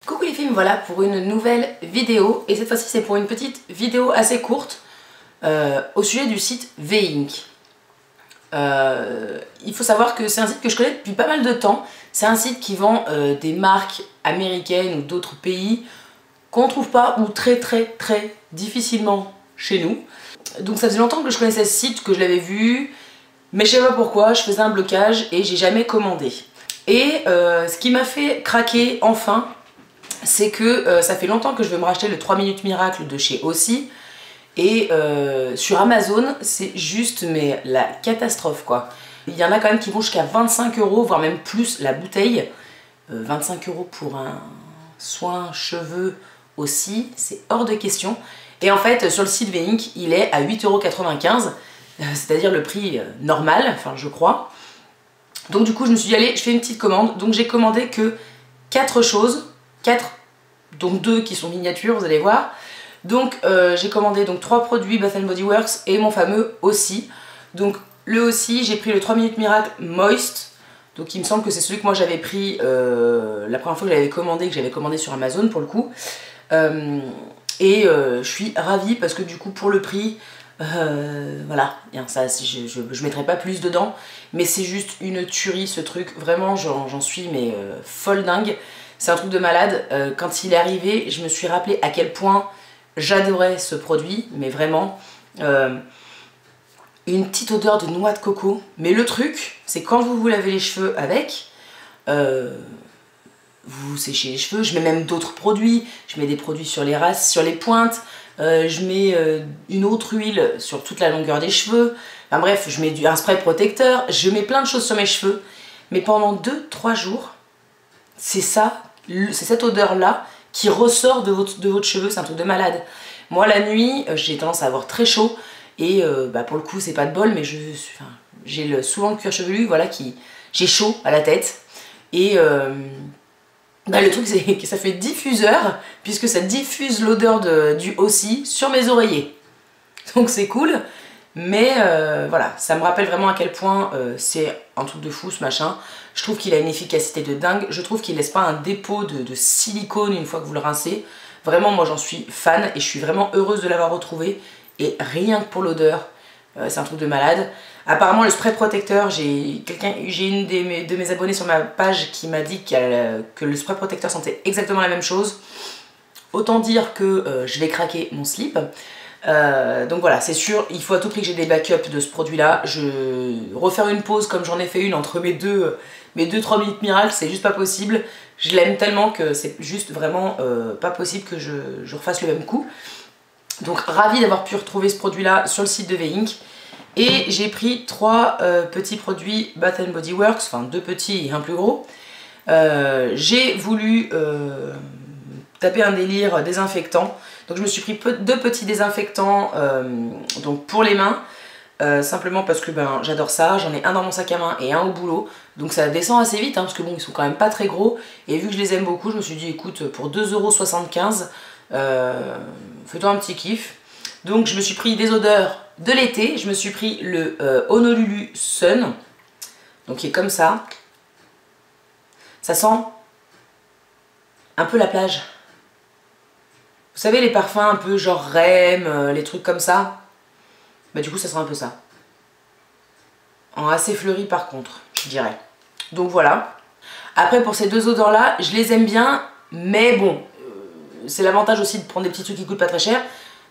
Coucou les filles, me voilà pour une nouvelle vidéo et cette fois-ci c'est pour une petite vidéo assez courte au sujet du site V-Ink. Il faut savoir que c'est un site que je connais depuis pas mal de temps. C'est un site qui vend des marques américaines ou d'autres pays qu'on ne trouve pas ou très difficilement chez nous. Donc ça faisait longtemps que je connaissais ce site, que je l'avais vu, mais je sais pas pourquoi, je faisais un blocage et j'ai jamais commandé. Et ce qui m'a fait craquer enfin, c'est que ça fait longtemps que je veux me racheter le 3 minutes miracle de chez Aussi. Et sur Amazon, c'est juste mais la catastrophe quoi. Il y en a quand même qui vont jusqu'à 25 €, voire même plus la bouteille. 25 € pour un soin cheveux Aussi, c'est hors de question. Et en fait, sur le site V-Ink, il est à 8,95 €, c'est-à-dire le prix normal, enfin je crois. Donc du coup, je me suis dit, allez, je fais une petite commande. Donc j'ai commandé que 4 choses. 4, donc 2 qui sont miniatures, vous allez voir. Donc j'ai commandé donc 3 produits Bath & Body Works et mon fameux Aussi. Donc le Aussi, j'ai pris le 3 minutes miracle Moist. Donc il me semble que c'est celui que moi j'avais pris la première fois que j'avais commandé, sur Amazon pour le coup. Je suis ravie parce que du coup pour le prix, voilà, ça, je mettrai pas plus dedans. Mais c'est juste une tuerie ce truc, vraiment j'en suis mais folle dingue. C'est un truc de malade. Quand il est arrivé, je me suis rappelé à quel point j'adorais ce produit, mais vraiment une petite odeur de noix de coco. Mais le truc, c'est quand vous vous lavez les cheveux avec, vous séchez les cheveux, je mets même d'autres produits, je mets des produits sur les races, sur les pointes, je mets une autre huile sur toute la longueur des cheveux, enfin bref, je mets un spray protecteur, je mets plein de choses sur mes cheveux, mais pendant 2-3 jours, c'est ça, c'est cette odeur là qui ressort de votre cheveu, c'est un truc de malade. Moi la nuit, j'ai tendance à avoir très chaud et pour le coup c'est pas de bol, mais j'ai souvent le cuir chevelu, voilà, j'ai chaud à la tête. Et le truc c'est que ça fait diffuseur, puisque ça diffuse l'odeur du Aussi sur mes oreillers. Donc c'est cool, mais voilà, ça me rappelle vraiment à quel point c'est un truc de fou ce machin. Je trouve qu'il a une efficacité de dingue, je trouve qu'il laisse pas un dépôt de silicone une fois que vous le rincez. Vraiment moi j'en suis fan et je suis vraiment heureuse de l'avoir retrouvé. Et rien que pour l'odeur, c'est un truc de malade. Apparemment le spray protecteur, j'ai une de mes abonnés sur ma page qui m'a dit que le spray protecteur sentait exactement la même chose. Autant dire que je vais craquer mon slip. Donc voilà, c'est sûr, il faut à tout prix que j'ai des backups de ce produit là. Refaire une pause comme j'en ai fait une entre mes deux 3 minutes miracles, c'est juste pas possible. Je l'aime tellement que c'est juste vraiment pas possible que je refasse le même coup. Donc ravie d'avoir pu retrouver ce produit là sur le site de V-Ink. Et j'ai pris 3 petits produits Bath & Body Works, enfin 2 petits et un plus gros. J'ai voulu taper un délire désinfectant. Donc je me suis pris 2 petits désinfectants donc pour les mains, simplement parce que j'adore ça. J'en ai un dans mon sac à main et un au boulot. Donc ça descend assez vite, parce que bon, ils sont quand même pas très gros. Et vu que je les aime beaucoup, je me suis dit écoute, pour 2,75 €, fais-toi un petit kiff. Donc je me suis pris des odeurs de l'été. Je me suis pris le Honolulu Sun, donc qui est comme ça. Ça sent un peu la plage. Vous savez les parfums un peu genre Rem, les trucs comme ça. Bah du coup ça sera un peu ça. En assez fleuri par contre, je dirais. Donc voilà. Après pour ces 2 odeurs là, je les aime bien, mais bon, c'est l'avantage aussi de prendre des petits trucs qui coûtent pas très cher.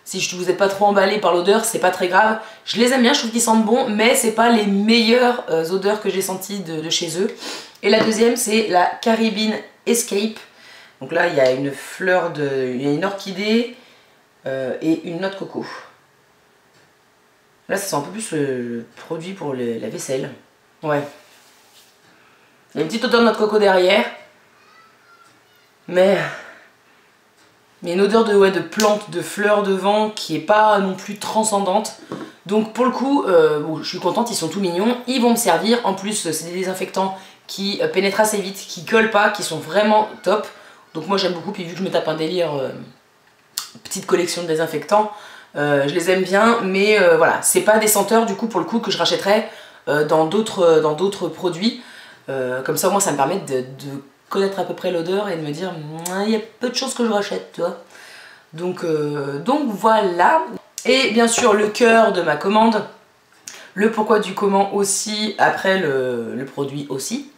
Si vous n'êtes pas trop emballé par l'odeur, c'est pas très grave. Je les aime bien, je trouve qu'ils sentent bon, mais c'est pas les meilleures odeurs que j'ai senties de chez eux. Et la deuxième, c'est la Caribbean Escape. Donc là, il y a une fleur il y a une orchidée et une noix de coco. Là, ça sent un peu plus le produit pour la vaisselle. Ouais. Il y a une petite odeur de noix de coco derrière. Mais une odeur de plantes, de fleurs de vent qui est pas non plus transcendante. Donc pour le coup, bon, je suis contente, ils sont tout mignons. Ils vont me servir. En plus, c'est des désinfectants qui pénètrent assez vite, qui collent pas, qui sont vraiment top. Donc moi j'aime beaucoup, puis vu que je me tape un délire, petite collection de désinfectants, je les aime bien. Mais voilà, c'est pas des senteurs du coup pour le coup que je rachèterais dans d'autres produits. Comme ça au moins ça me permet de connaître à peu près l'odeur et de me dire il y a peu de choses que je rachète, tu vois. Donc voilà. Et bien sûr le cœur de ma commande, le pourquoi du comment aussi, après le produit aussi.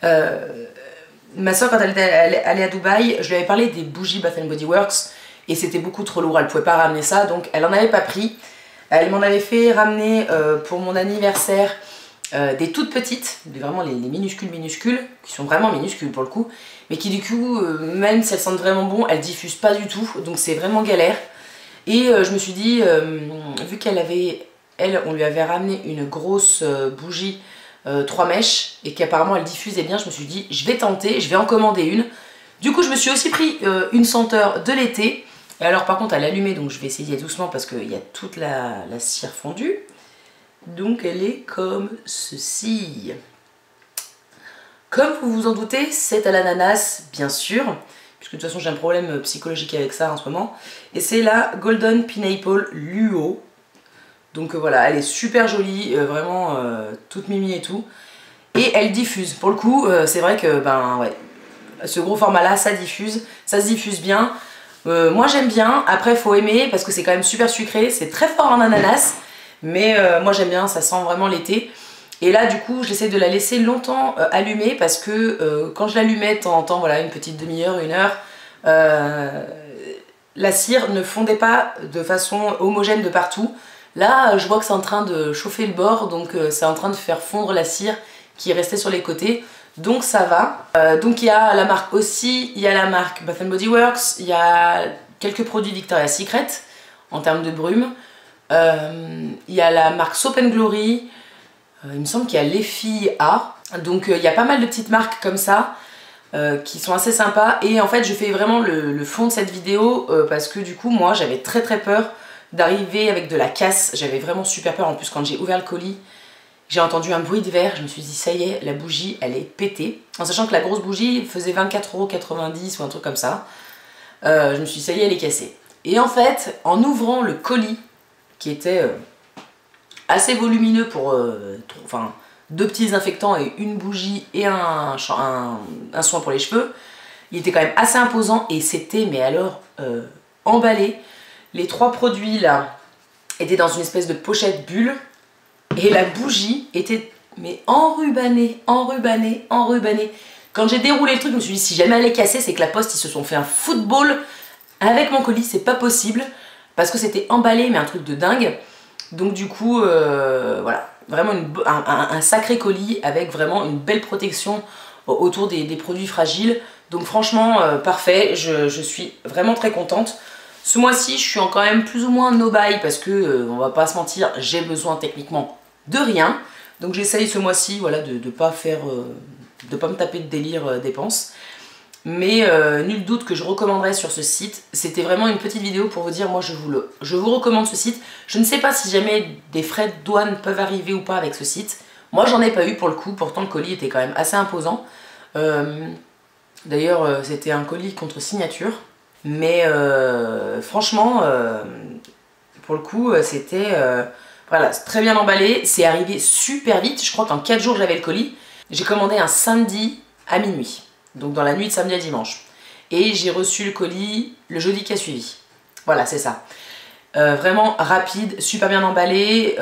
Ma soeur, quand elle était allée à Dubaï, je lui avais parlé des bougies Bath & Body Works et c'était beaucoup trop lourd, elle pouvait pas ramener ça, donc elle en avait pas pris. Elle m'en avait fait ramener pour mon anniversaire des toutes petites, vraiment les minuscules, qui sont vraiment minuscules pour le coup, mais qui du coup, même si elles sentent vraiment bon, elles diffusent pas du tout, donc c'est vraiment galère. Et je me suis dit, vu qu'elle avait, on lui avait ramené une grosse bougie 3 mèches et qu'apparemment elle diffusait bien, je me suis dit je vais tenter, je vais en commander une. Du coup je me suis aussi pris une senteur de l'été. Et alors par contre elle allumait, donc je vais essayer doucement parce qu'il y a toute la cire fondue. Donc elle est comme ceci. Comme vous vous en doutez, c'est à l'ananas bien sûr, puisque de toute façon j'ai un problème psychologique avec ça en ce moment. Et c'est la Golden Pineapple Luo. Donc voilà, elle est super jolie, vraiment toute mimi et tout. Et elle diffuse. Pour le coup, c'est vrai que ben ouais, ce gros format là, ça se diffuse bien. Moi j'aime bien, après faut aimer parce que c'est quand même super sucré, c'est très fort en ananas. Mais moi j'aime bien, ça sent vraiment l'été. Et là du coup, j'essaie de la laisser longtemps allumée parce que quand je l'allumais de temps en temps, voilà, une petite demi-heure, 1 heure, la cire ne fondait pas de façon homogène de partout. Là, je vois que c'est en train de chauffer le bord, donc c'est en train de faire fondre la cire qui est restée sur les côtés. Donc ça va. Donc il y a la marque aussi, il y a la marque Bath & Body Works, il y a quelques produits Victoria's Secret en termes de brume. Il y a la marque Soap & Glory, il me semble qu'il y a Les Filles A. Donc il y a pas mal de petites marques comme ça qui sont assez sympas. Et en fait je fais vraiment le fond de cette vidéo parce que du coup moi j'avais très peur d'arriver avec de la casse. J'avais vraiment super peur. En plus quand j'ai ouvert le colis, j'ai entendu un bruit de verre, je me suis dit ça y est, la bougie elle est pétée. En sachant que la grosse bougie faisait 24,90 € ou un truc comme ça. Je me suis dit ça y est, elle est cassée. Et en fait, en ouvrant le colis, qui était assez volumineux pour 2 petits désinfectants et une bougie et un soin pour les cheveux, il était quand même assez imposant et c'était, mais alors, emballé. Les 3 produits là étaient dans une espèce de pochette bulle et la bougie était mais enrubannée. Quand j'ai déroulé le truc, je me suis dit si jamais elle est cassée, c'est que la Poste ils se sont fait un football avec mon colis, c'est pas possible parce que c'était emballé mais un truc de dingue. Donc du coup voilà, vraiment un sacré colis avec vraiment une belle protection autour des produits fragiles. Donc franchement parfait, je suis vraiment très contente. Ce mois-ci, je suis quand même plus ou moins no buy parce que, on va pas se mentir, j'ai besoin techniquement de rien. Donc j'essaye ce mois-ci voilà, de pas me taper de délire dépenses. Mais nul doute que je recommanderais sur ce site. C'était vraiment une petite vidéo pour vous dire, moi je vous recommande ce site. Je ne sais pas si jamais des frais de douane peuvent arriver ou pas avec ce site. Moi j'en ai pas eu pour le coup, pourtant le colis était quand même assez imposant. D'ailleurs c'était un colis contre signature. Mais franchement, pour le coup, c'était voilà, très bien emballé. C'est arrivé super vite. Je crois qu'en 4 jours, j'avais le colis. J'ai commandé un samedi à minuit. Donc dans la nuit de samedi à dimanche. Et j'ai reçu le colis le jeudi qui a suivi. Voilà, c'est ça. Vraiment rapide, super bien emballé.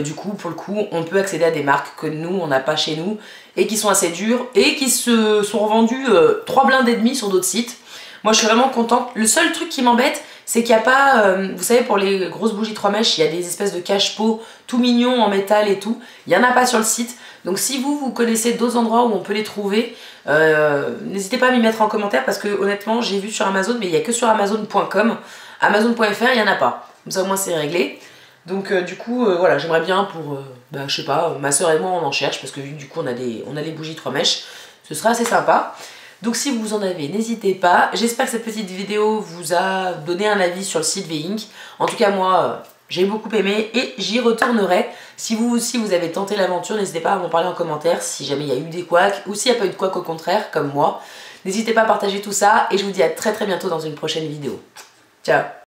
Du coup, pour le coup, on peut accéder à des marques que nous, on n'a pas chez nous. Et qui sont assez dures. Et qui se sont revendues 3 blindes et demi sur d'autres sites. Moi je suis vraiment contente. Le seul truc qui m'embête, c'est qu'il n'y a pas, vous savez pour les grosses bougies 3 mèches, il y a des espèces de cache-pots tout mignons en métal et tout. Il n'y en a pas sur le site. Donc si vous connaissez d'autres endroits où on peut les trouver, n'hésitez pas à m'y mettre en commentaire parce que honnêtement j'ai vu sur Amazon mais il n'y a que sur Amazon.com. Amazon.fr il n'y en a pas. Comme ça au moins c'est réglé. Donc du coup voilà, j'aimerais bien pour, je sais pas, ma soeur et moi on en cherche parce que du coup on a les bougies 3 mèches. Ce sera assez sympa. Donc si vous en avez, n'hésitez pas. J'espère que cette petite vidéo vous a donné un avis sur le site V-Ink. En tout cas moi, j'ai beaucoup aimé et j'y retournerai. Si vous aussi vous avez tenté l'aventure, n'hésitez pas à m'en parler en commentaire si jamais il y a eu des couacs ou s'il n'y a pas eu de couacs au contraire, comme moi. N'hésitez pas à partager tout ça et je vous dis à très bientôt dans une prochaine vidéo. Ciao!